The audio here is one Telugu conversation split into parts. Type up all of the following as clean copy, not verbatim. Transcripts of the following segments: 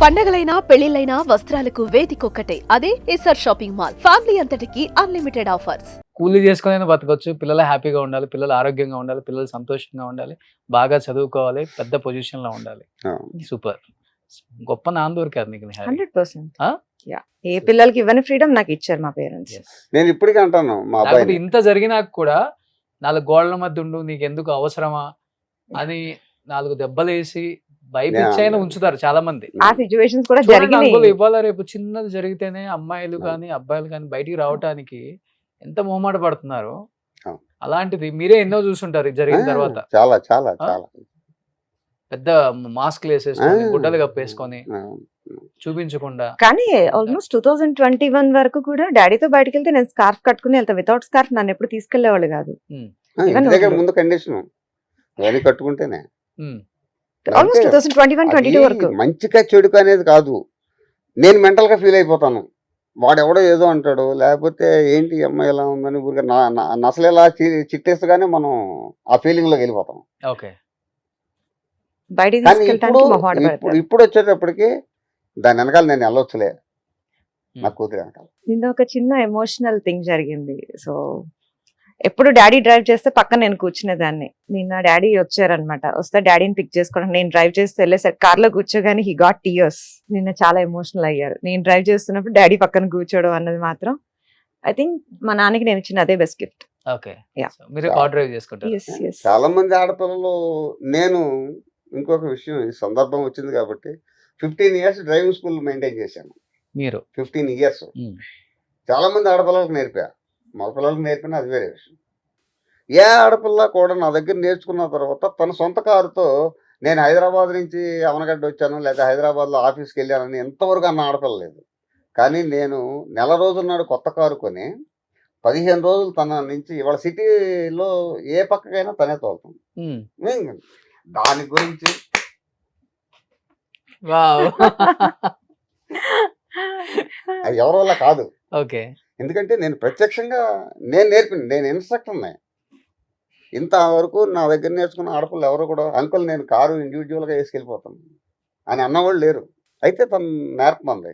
పండగలైనా పెళ్లిళ్లైనా వస్త్రాలకు వేదికొక్కటే, అదే ఎస్ఆర్ షాపింగ్ మాల్. ఫ్యామిలీ అంతటికి అన్లిమిటెడ్ ఆఫర్స్. కూలీ చేసుకుని బతకొచ్చు, పిల్లలు హ్యాపీగా ఉండాలి, పిల్లలు ఆరోగ్యంగా ఉండాలి, పిల్లలు సంతోషంగా ఉండాలి, బాగా చదువుకోవాలి, పెద్ద పొజిషన్ లో ఉండాలి. సూపర్, గొప్ప నాన్న దొరికారు నీకు నిహారి. 100%. ఏ పిల్లలకి ఇవ్వని ఫ్రీడమ్ నాకు ఇచ్చారు మా పేరెంట్స్. నేను ఇప్పటికీ అంటాను మా లేకపోతే అబ్బాయి ఇంత జరిగినాక కూడా 4 గోడల మధ్య ఉండు, నీకు ఎందుకు అవసరమా అని 4 దెబ్బలేసి భయపిచ్చైనా ఉంచుతారు చాలా మంది. ఆ సిచ్యువేషన్స్ కూడా చూడండి జరిగినాయి. అంకుల్, ఇవాళ రేపు చిన్నది జరిగితేనే అమ్మాయిలు కానీ అబ్బాయిలు కానీ బయటికి రావటానికి ఎంత మొహమాట పడుతున్నారు. అవును. అలాంటిది మీరే ఎన్నో చూసుంటారు ఇది జరిగిన తర్వాత. చాలా చాలా చాలా పెద్ద మాస్క్ వేసేసుకొని గుడ్డలు కప్పేసుకొని చూపించకుండా. కానీ ఆల్మోస్ట్ 2021 వరకు కూడా డాడీతో బయటకు వెళ్తే నేను స్కార్ఫ్ కట్టుకుని వెళ్తా. వితౌట్ స్కార్ఫ్ నన్ను ఎప్పుడు తీసుకెళ్లేవాళ్ళు కాదు. ఇంటి దగ్గర ముందు కండిషన్ అవన్నీ కట్టుకుంటేనే. ఆల్మోస్ట్ 2021-22 వరకు. మంచిగా చెడుకు అనేది కాదు, నేను మెంటల్ గా ఫీల్ అయిపోతాను. వాడెవడో ఏదో అంటాడు, లేకపోతే ఏంటి అమ్మాయి ఎలా ఉందని ఊరికే నసలేలా చిట్టేస్తగానే మనం ఆ ఫీలింగ్ లోకి వెళ్ళిపోతాం. ఓకే, బయటికి కానీ తీసుకెళ్ళడానికి మొహాట పెడతారు. ఇప్పుడు వచ్చేటప్పటికి దాని వెనకాల నేను వెళ్ళొచ్చులే నా కూతురు వెనకాల. నిన్న ఒక చిన్న ఎమోషనల్ థింగ్ జరిగింది. సో ఎప్పుడు డాడీ డ్రైవ్ చేస్తే పక్కన నేను కూర్చునేదాన్ని. నిన్న డాడీ వచ్చారనమాట. వస్తే డాడీని పిక్ చేసుకోవడం, నేను డ్రైవ్ చేస్తే వెళ్ళేసరికి కార్లో కూర్చోగానే హీ గాట్ టీయర్స్. నిన్న చాలా ఎమోషనల్ అయ్యారు. నేను డ్రైవ్ చేస్తున్నప్పుడు డాడీ పక్కన కూర్చోవడం అన్నది మాత్రం ఐ థింక్ మా నాన్నకి నేను ఇచ్చిన అదే బెస్ట్ గిఫ్ట్. Okay, Yeah. మీరు కార్ డ్రైవ్ చేసుకుంటారు. చాలా మంది ఆడపిల్లలు, నేను ఇంకొక విషయం, ఈ సందర్భం వచ్చింది కాబట్టి 15 ఇయర్స్ డ్రైవింగ్ స్కూల్ మెయింటైన్ చేశాను. మీరు 15 ఇయర్స్ చాలా మంది ఆడపిల్లలకు నేర్పా, మగ పిల్లలకు నేర్పిన అది వేరే విషయం. ఏ ఆడపిల్ల కూడా నా దగ్గర నేర్చుకున్న తర్వాత తన సొంత కారుతో నేను హైదరాబాద్ నుంచి అవనగడ్డ వచ్చాను లేదా హైదరాబాద్లో ఆఫీస్కి వెళ్ళానని ఎంతవరకు అన్న ఆడపిల్ల లేదు. కానీ నేను నెల రోజుల నాడు కొత్త కారు కొని 15 రోజులు తన నుంచి ఇవాళ సిటీలో ఏ పక్కకైనా తనే తోలుతుంది. దాని గురించి అది ఎవరి వల్ల కాదు. ఓకే, ఎందుకంటే నేను ప్రత్యక్షంగా నేను నేర్పింది, నేను ఇన్స్ట్రక్టర్నే. ఇంతవరకు నా దగ్గర నేర్చుకున్న ఆడపిల్లలు ఎవరు కూడా అంకుల్ నేను కారు ఇండివిజువల్గా వేసుకెళ్ళిపోతాను అని అన్నవాళ్ళు లేరు. అయితే తను నేర్పమంది.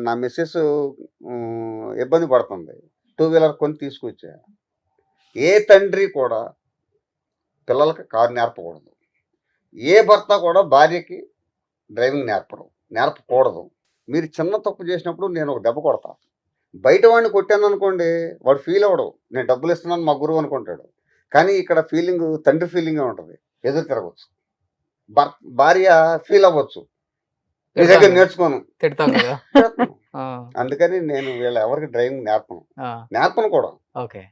నా మిస్సెస్ ఇబ్బంది పడుతుంది, 2 వీలర్ కొని తీసుకొచ్చా. ఏ తండ్రి కూడా పిల్లలకి కారు నేర్పకూడదు, ఏ భర్త కూడా భార్యకి డ్రైవింగ్ నేర్పకూడదు. మీరు చిన్న తప్పు చేసినప్పుడు నేను ఒక దెబ్బ కొడతా. బయట వాడిని కొట్టాను అనుకోండి, వాడు ఫీల్ అవ్వడు, నేను డబ్బులు ఇస్తున్నాను మా గురువు అనుకుంటాడు. కానీ ఇక్కడ ఫీలింగ్ తండ్రి ఫీలింగే ఉంటుంది, ఎదురు తిరగచ్చు. భార్య ఫీల్ అవ్వచ్చు, నీ దగ్గర నేర్చుకోను, తిడతాను కదా. అందుకని నేను వీళ్ళ ఎవరికి డ్రైవింగ్ నేర్పను కూడా. ఓకే,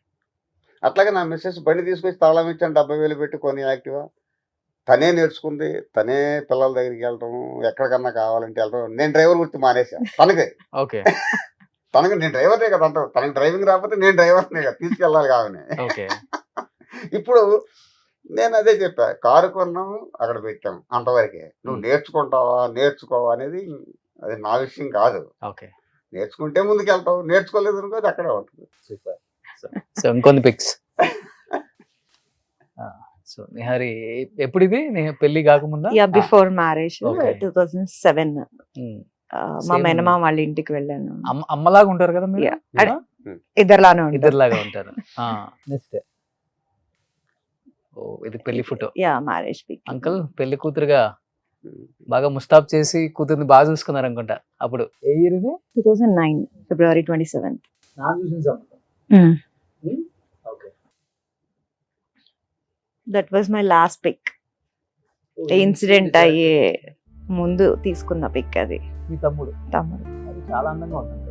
అట్లాగే నా మిస్సెస్ బండి తీసుకొచ్చి తాళం ఇచ్చాను 70,000 పెట్టి కొని యాక్టివా. తనే నేర్చుకుంది, తనే పిల్లల దగ్గరికి వెళ్ళటం, ఎక్కడికన్నా కావాలంటే వెళ్ళటం. నేను డ్రైవర్ గుర్తు మానేసా తనకి. ఓకే, తనకి నేను డ్రైవర్నే కదా అంటావు, తనకి డ్రైవింగ్ రాకపోతే నేను డ్రైవర్నే కదా, తీసుకెళ్ళాలి కావని. ఓకే, ఇప్పుడు నేను అదే చెప్పా, కారు కొన్నాము అక్కడ పెట్టాము అంతవరకే. నువ్వు నేర్చుకోవా అనేది అది నా విషయం కాదు. ఓకే, నేర్చుకుంటే ముందుకు వెళ్తావు, నేర్చుకోలేదు అనుకో అది అక్కడే ఉంటుంది. సూపర్. సో ఇంకొన్ని పిక్స్. సో నిహారి ఎప్పుడు ఇది పెళ్లి కాకముందా? Before marriage, Okay. 2007 మా మేనమామ వాళ్ళ ఇంటికి వెళ్ళాను. అమ్మలాగా ఉంటారు కదా మీరు? Yeah. ఇద్దరులానే ఉంటారు. ఇద్దరులాగా ఉంటారు. నెక్స్ట్ ఇది పెళ్లి ఫోటో. Marriage pick. అంకుల్ పెళ్లి కూతురుగా బాగా ముస్తాబ్ చేసి కూతుర్ని బాగా చూసుకున్నారు అనుకుంటా. అప్పుడు ఏ ఇయర్ ఇది? 2009 February 27th. That was my last pic. Incident అయ్యే ముందు తీసుకున్న పిక్ అది. మీ తమ్ముడు అది చాలా అందంగా ఉంటుంది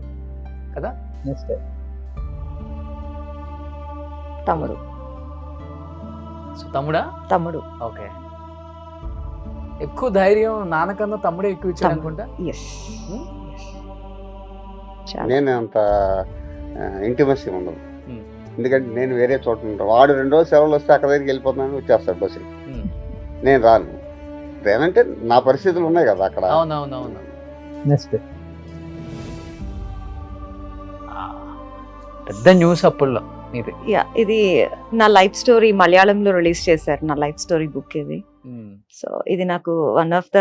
కదా. నెక్స్ట్ తమ్ముడు. సో తమ్ముడా? తమ్ముడు. ఓకే, ఎక్కువ ధైర్యం నాన్నకన్నా తమ్ముడే ఎక్కువ ఇచ్చాడు అనుకుంటా. నేను అంత ఇంటిమసీ ఉండదు, ఎందుకంటే నేను వేరే చోట ఉంటాను. వాడు 2 రోజులు సెలవులు వస్తే అక్కడ దగ్గరికి వెళ్ళిపోతున్నాను, వచ్చేస్తాడు బస్సు. నేను రాను. ఏనంటే నా పరిస్థితులు ఉన్నాయి కదా అక్కడ. అవునవునవును. నెక్స్ట్ పెద్ద న్యూస్ అప్పుల్లో ఇది. ఇది నా లైఫ్ స్టోరీ మలయాళంలో రిలీజ్ చేశారు. నా లైఫ్ స్టోరీ బుక్ ఇది. సో ఇది నాకు one of the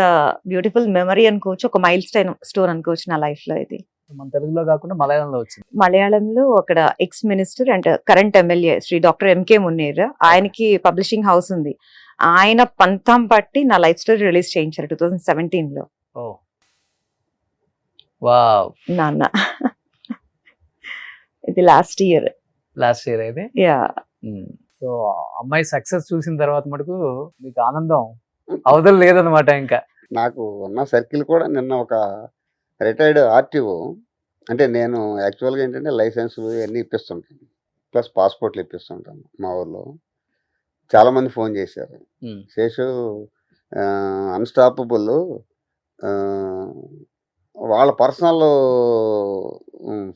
beautiful memory అనుకోవచ్చు, ఒక మైల్ స్టోన్ అనుకోవచ్చు నా లైఫ్ లో. ఇది మన తెలుగులో కాకుండా మలయాళంలో వచ్చింది. మలయాళంలో అక్కడ ex minister and current MLA Shri doctor MK Muneer, ఆయనకి పబ్లిషింగ్ హౌస్ ఉంది. ఆయన పంతం పట్టి నా లైఫ్ స్టోరీ రిలీజ్ చేయించారు 2017 లో. ఓ వావ్, నాన్న ఇది లాస్ట్ ఇయర్ అయితే. యా. సో అమ్మాయి సక్సెస్ చూసిన తర్వాత మటుకు మీకు ఆనందం అవతల లేదనమాట. ఇంకా నాకు ఉన్న సర్కిల్ కూడా నిన్న ఒక రిటైర్డ్ ఆర్టీఓ, అంటే నేను యాక్చువల్గా ఏంటంటే లైసెన్సులు ఇవన్నీ ఇప్పిస్తుంటాను, ప్లస్ పాస్పోర్ట్లు ఇప్పిస్తుంటాను మా ఊర్లో. చాలామంది ఫోన్ చేశారు, శేషు అన్స్టాపబుల్ వాళ్ళ పర్సనల్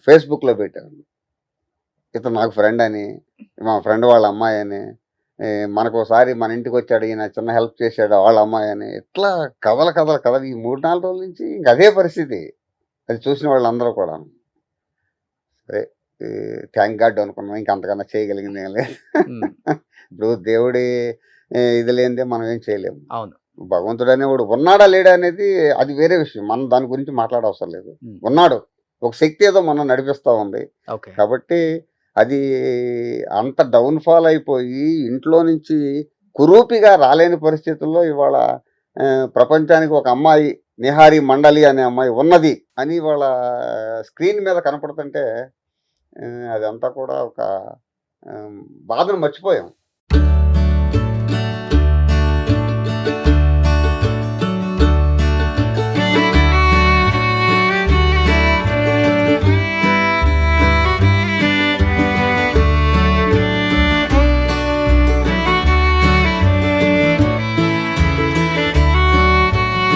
ఫేస్బుక్లో పెట్టారు, ఇతను నాకు ఫ్రెండ్ అని, మా ఫ్రెండ్ వాళ్ళ అమ్మాయి అని, మనకు ఒకసారి మన ఇంటికి వచ్చాడు ఈయన, చిన్న హెల్ప్ చేశాడు వాళ్ళ అమ్మాయి అని, ఇట్లా కథలు ఈ 3-4 రోజుల నుంచి ఇంక అదే పరిస్థితి. అది చూసిన వాళ్ళందరూ కూడా సరే థ్యాంక్ గాడ్ అనుకున్నాం, ఇంక అంతకన్నా చేయగలిగింది ఏం లేదు. ఇప్పుడు దేవుడి ఇది లేనిదే మనం ఏం చేయలేము. అవును, భగవంతుడు అనేవాడు ఉన్నాడా లేడా అనేది అది వేరే విషయం, మనం దాని గురించి మాట్లాడవసరం లేదు. ఉన్నాడు, ఒక శక్తి ఏదో మనం నడిపిస్తూ ఉంది. కాబట్టి అది అంత డౌన్ఫాల్ అయిపోయి ఇంట్లో నుంచి కురూపిగా రాలేని పరిస్థితుల్లో ఇవాళ ప్రపంచానికి ఒక అమ్మాయి నిహారి మండలి అనే అమ్మాయి ఉన్నది అని వాళ్ళ స్క్రీన్ మీద కనపడుతుంటే అదంతా కూడా ఒక బాధను మర్చిపోయాం.